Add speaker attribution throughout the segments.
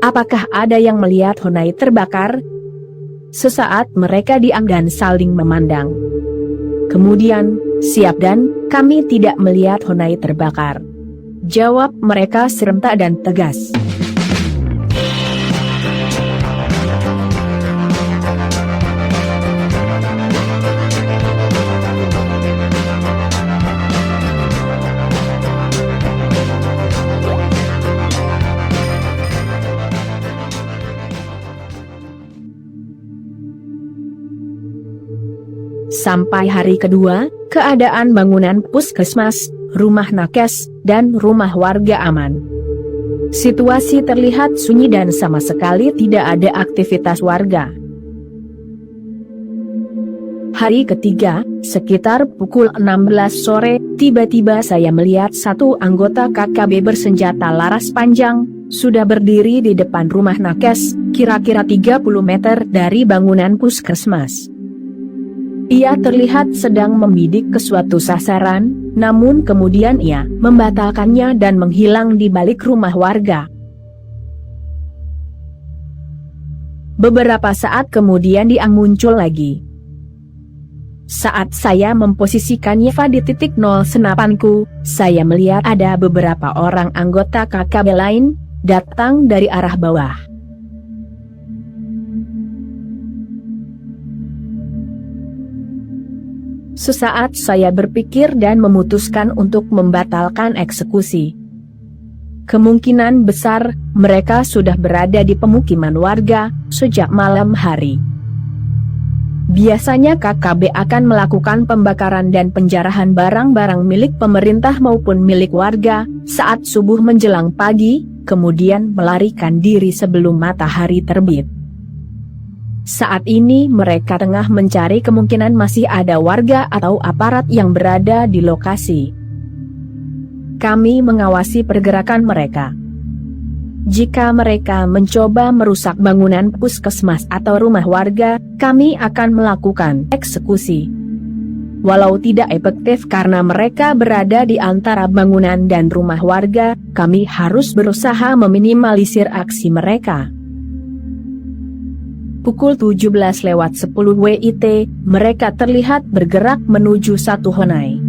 Speaker 1: Apakah ada yang melihat Honai terbakar? Sesaat mereka diam dan saling memandang. Kemudian, siap dan, kami tidak melihat Honai terbakar, jawab mereka serentak dan tegas. Sampai hari kedua, keadaan bangunan puskesmas, rumah nakes, dan rumah warga aman. Situasi terlihat sunyi dan sama sekali tidak ada aktivitas warga. Hari ketiga, sekitar pukul 16 sore, tiba-tiba saya melihat satu anggota KKB bersenjata laras panjang, sudah berdiri di depan rumah nakes, kira-kira 30 meter dari bangunan puskesmas. Ia terlihat sedang membidik ke suatu sasaran, namun kemudian ia membatalkannya dan menghilang di balik rumah warga. Beberapa saat kemudian dia muncul lagi. Saat saya memposisikan Yeva di titik 0 senapanku, saya melihat ada beberapa orang anggota KKB lain datang dari arah bawah. Sesaat saya berpikir dan memutuskan untuk membatalkan eksekusi. Kemungkinan besar mereka sudah berada di pemukiman warga sejak malam hari. Biasanya KKB akan melakukan pembakaran dan penjarahan barang-barang milik pemerintah maupun milik warga saat subuh menjelang pagi, kemudian melarikan diri sebelum matahari terbit. Saat ini mereka tengah mencari kemungkinan masih ada warga atau aparat yang berada di lokasi. Kami mengawasi pergerakan mereka. Jika mereka mencoba merusak bangunan puskesmas atau rumah warga, kami akan melakukan eksekusi. Walau tidak efektif karena mereka berada di antara bangunan dan rumah warga, kami harus berusaha meminimalisir aksi mereka. Pukul 17:10 WIT, mereka terlihat bergerak menuju satu Honai.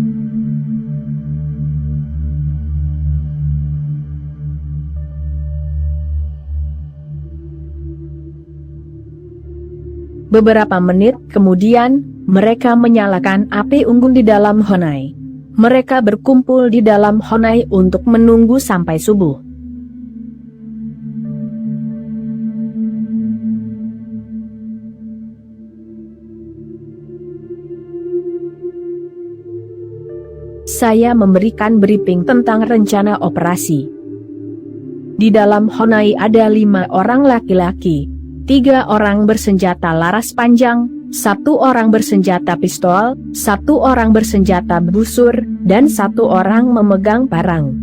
Speaker 1: Beberapa menit kemudian, mereka menyalakan api unggun di dalam Honai. Mereka berkumpul di dalam Honai untuk menunggu sampai subuh. Saya memberikan briefing tentang rencana operasi. Di dalam Honai ada 5 orang laki-laki, 3 orang bersenjata laras panjang, 1 orang bersenjata pistol, 1 orang bersenjata busur, dan 1 orang memegang parang.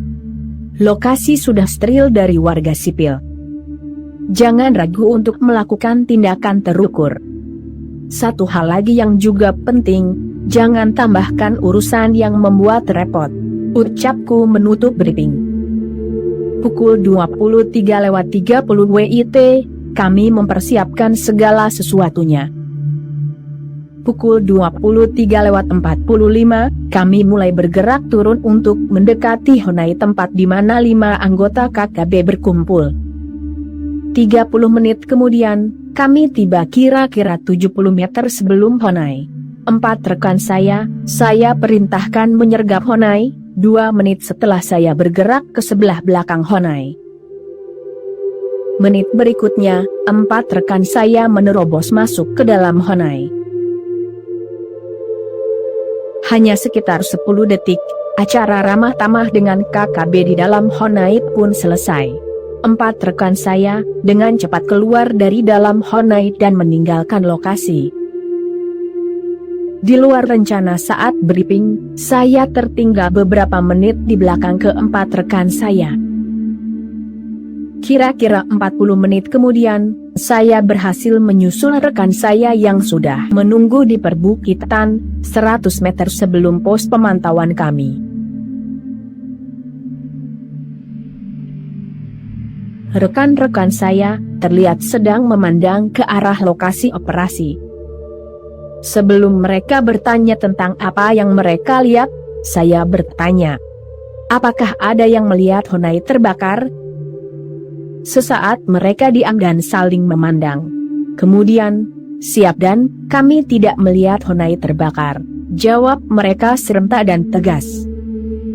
Speaker 1: Lokasi sudah steril dari warga sipil. Jangan ragu untuk melakukan tindakan terukur. Satu hal lagi yang juga penting, jangan tambahkan urusan yang membuat repot, ucapku menutup briefing. Pukul 23:30 WIT, kami mempersiapkan segala sesuatunya. Pukul 23:45, kami mulai bergerak turun untuk mendekati Honai, tempat di mana 5 anggota KKB berkumpul. 30 menit kemudian, kami tiba kira-kira 70 meter sebelum Honai. 4 rekan saya perintahkan menyergap Honai. 2 menit setelah saya bergerak ke sebelah belakang Honai. Menit berikutnya, 4 rekan saya menerobos masuk ke dalam Honai. Hanya sekitar 10 detik, acara ramah tamah dengan KKB di dalam Honai pun selesai. 4 rekan saya dengan cepat keluar dari dalam Honai dan meninggalkan lokasi. Di luar rencana saat briefing, saya tertinggal beberapa menit di belakang ke-4 rekan saya. Kira-kira 40 menit kemudian, saya berhasil menyusul rekan saya yang sudah menunggu di perbukitan 100 meter sebelum pos pemantauan kami. Rekan-rekan saya terlihat sedang memandang ke arah lokasi operasi. Sebelum mereka bertanya tentang apa yang mereka lihat, saya bertanya, apakah ada yang melihat Honai terbakar? Sesaat mereka diam dan saling memandang. Kemudian, siap dan kami tidak melihat Honai terbakar, jawab mereka serentak dan tegas.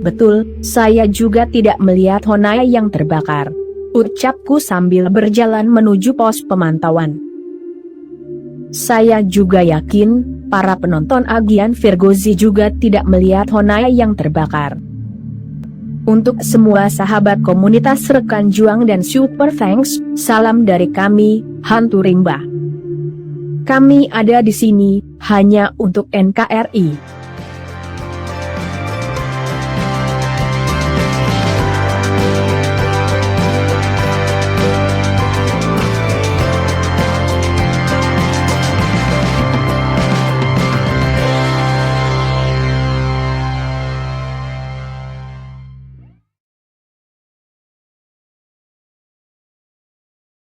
Speaker 1: Betul, saya juga tidak melihat Honai yang terbakar, ucapku sambil berjalan menuju pos pemantauan. Saya juga yakin, para penonton agian Virgozi juga tidak melihat Honai yang terbakar. Untuk semua sahabat komunitas rekan juang dan super thanks, salam dari kami, Hantu Rimba. Kami ada di sini, hanya untuk NKRI.